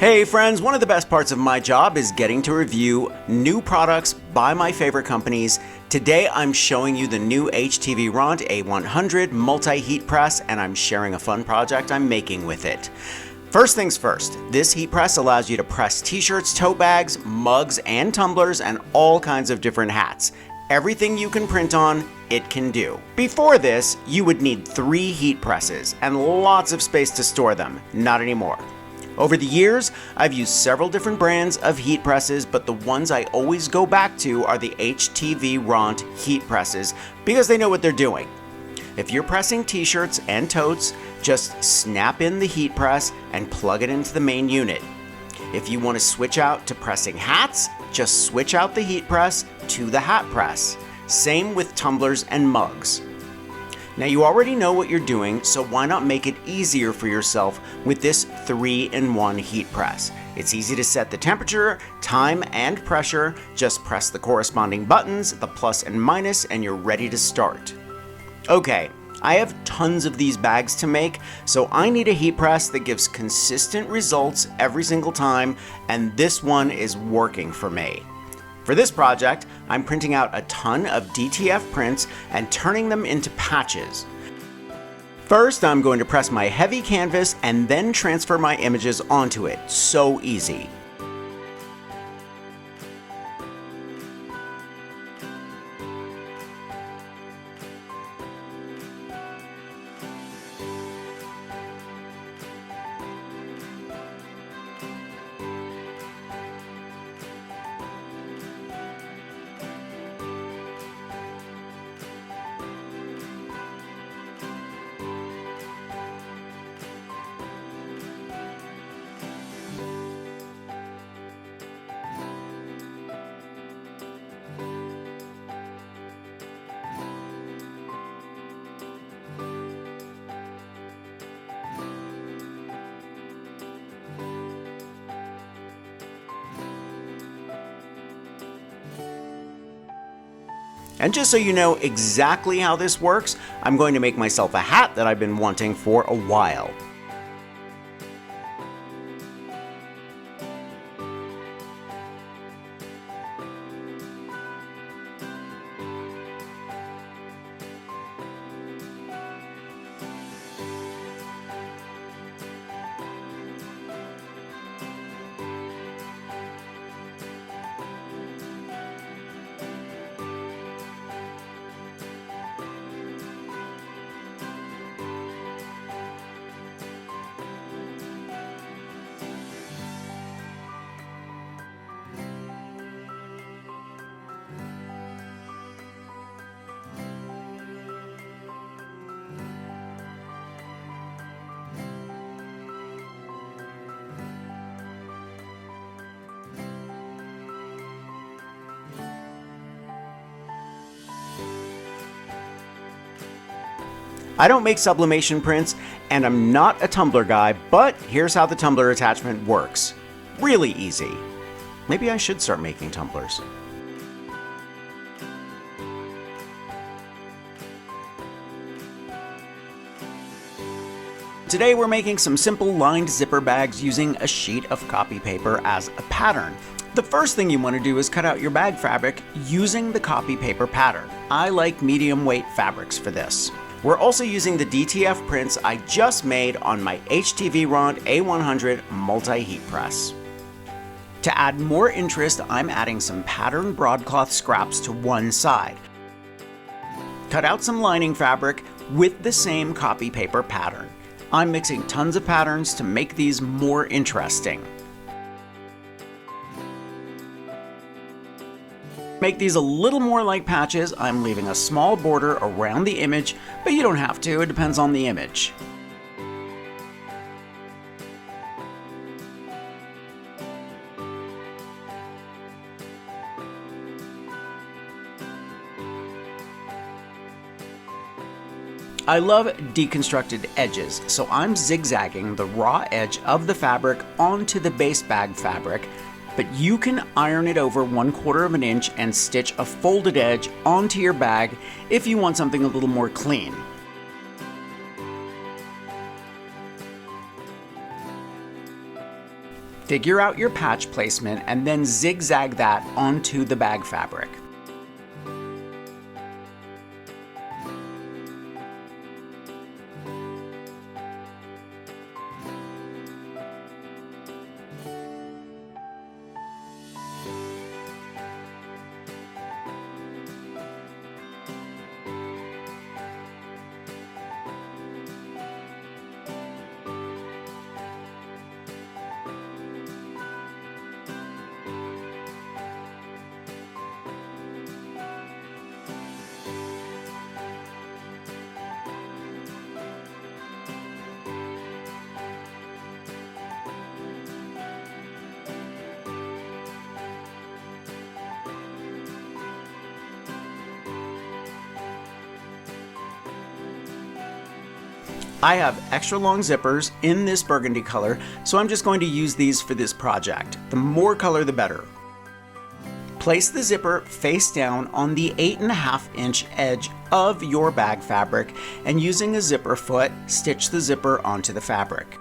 Hey friends, one of the best parts of my job is getting to review new products by my favorite companies. Today I'm showing you the new HTVRONT A100 multi-heat press, and I'm sharing a fun project I'm making with it. First things first, this heat press allows you to press t-shirts, tote bags, mugs, and tumblers, and all kinds of different hats. Everything you can print on, it can do. Before this, you would need 3 heat presses and lots of space to store them. Not anymore. Over the years, I've used several different brands of heat presses, but the ones I always go back to are the HTVRONT heat presses because they know what they're doing. If you're pressing t-shirts and totes, just snap in the heat press and plug it into the main unit. If you want to switch out to pressing hats, just switch out the heat press to the hat press. Same with tumblers and mugs. Now you already know what you're doing, so why not make it easier for yourself with this 3-in-1 heat press. It's easy to set the temperature, time, and pressure. Just press the corresponding buttons, the plus and minus, and you're ready to start. Okay, I have tons of these bags to make, so I need a heat press that gives consistent results every single time, and this one is working for me. For this project, I'm printing out a ton of DTF prints and turning them into patches. First, I'm going to press my heavy canvas and then transfer my images onto it. So easy. And just so you know exactly how this works, I'm going to make myself a hat that I've been wanting for a while. I don't make sublimation prints, and I'm not a tumbler guy, but here's how the tumbler attachment works. Really easy. Maybe I should start making tumblers. Today we're making some simple lined zipper bags using a sheet of copy paper as a pattern. The first thing you want to do is cut out your bag fabric using the copy paper pattern. I like medium weight fabrics for this. We're also using the DTF prints I just made on my HTVRONT A100 multi-heat press. To add more interest, I'm adding some pattern broadcloth scraps to one side. Cut out some lining fabric with the same copy paper pattern. I'm mixing tons of patterns to make these more interesting. Make these a little more like patches, I'm leaving a small border around the image, but you don't have to, it depends on the image. I love deconstructed edges, so I'm zigzagging the raw edge of the fabric onto the base bag fabric, but you can iron it over 1/4 of an inch and stitch a folded edge onto your bag if you want something a little more clean. Figure out your patch placement and then zigzag that onto the bag fabric. I have extra long zippers in this burgundy color, so I'm just going to use these for this project. The more color, the better. Place the zipper face down on the 8.5-inch edge of your bag fabric, and using a zipper foot, stitch the zipper onto the fabric.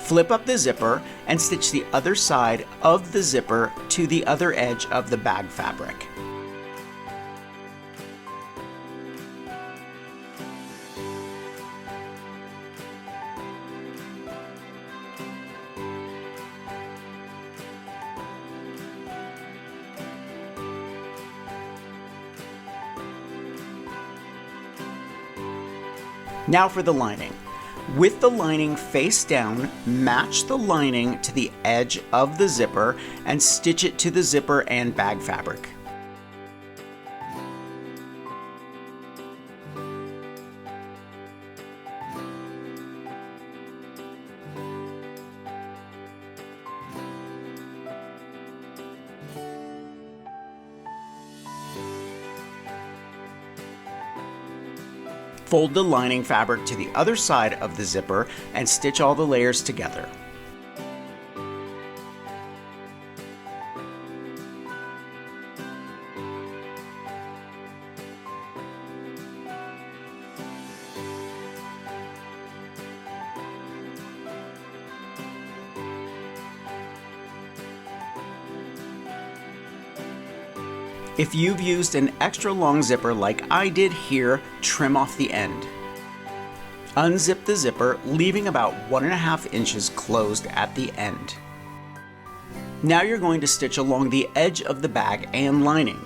Flip up the zipper and stitch the other side of the zipper to the other edge of the bag fabric. Now for the lining. With the lining face down, match the lining to the edge of the zipper and stitch it to the zipper and bag fabric. Fold the lining fabric to the other side of the zipper and stitch all the layers together. If you've used an extra long zipper like I did here, trim off the end. Unzip the zipper, leaving about 1.5 inches closed at the end. Now you're going to stitch along the edge of the bag and lining.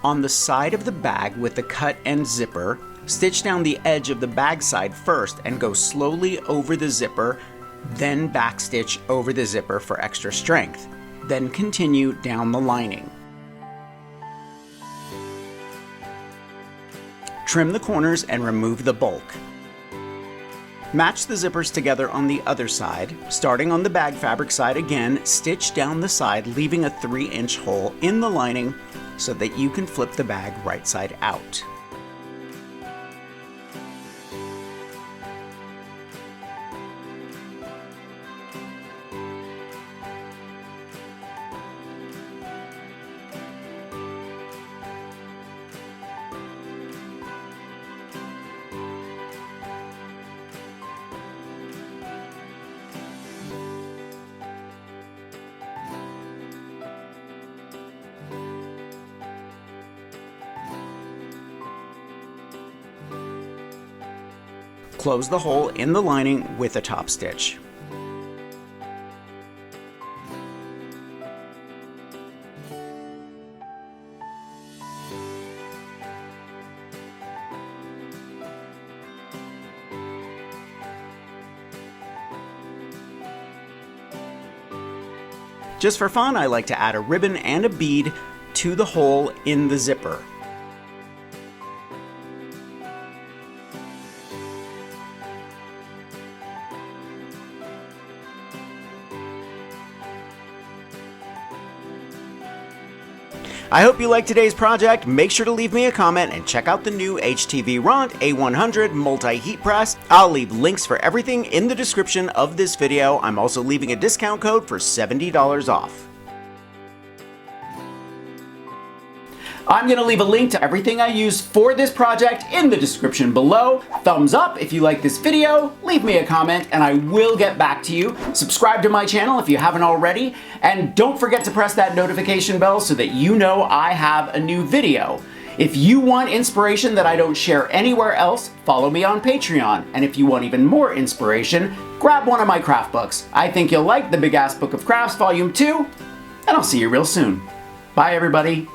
On the side of the bag with the cut end zipper, stitch down the edge of the bag side first and go slowly over the zipper, then backstitch over the zipper for extra strength. Then continue down the lining. Trim the corners and remove the bulk. Match the zippers together on the other side. Starting on the bag fabric side again, stitch down the side, leaving a 3-inch hole in the lining so that you can flip the bag right side out. Close the hole in the lining with a top stitch. Just for fun, I like to add a ribbon and a bead to the hole in the zipper. I hope you liked today's project. Make sure to leave me a comment and check out the new HTVRONT A100 multi-heat press. I'll leave links for everything in the description of this video. I'm also leaving a discount code for $70 off. I'm gonna leave a link to everything I used for this project in the description below. Thumbs up if you like this video, leave me a comment, and I will get back to you. Subscribe to my channel if you haven't already, and don't forget to press that notification bell so that you know I have a new video. If you want inspiration that I don't share anywhere else, follow me on Patreon. And if you want even more inspiration, grab one of my craft books. I think you'll like the Big Ass Book of Crafts Volume 2, and I'll see you real soon. Bye, everybody.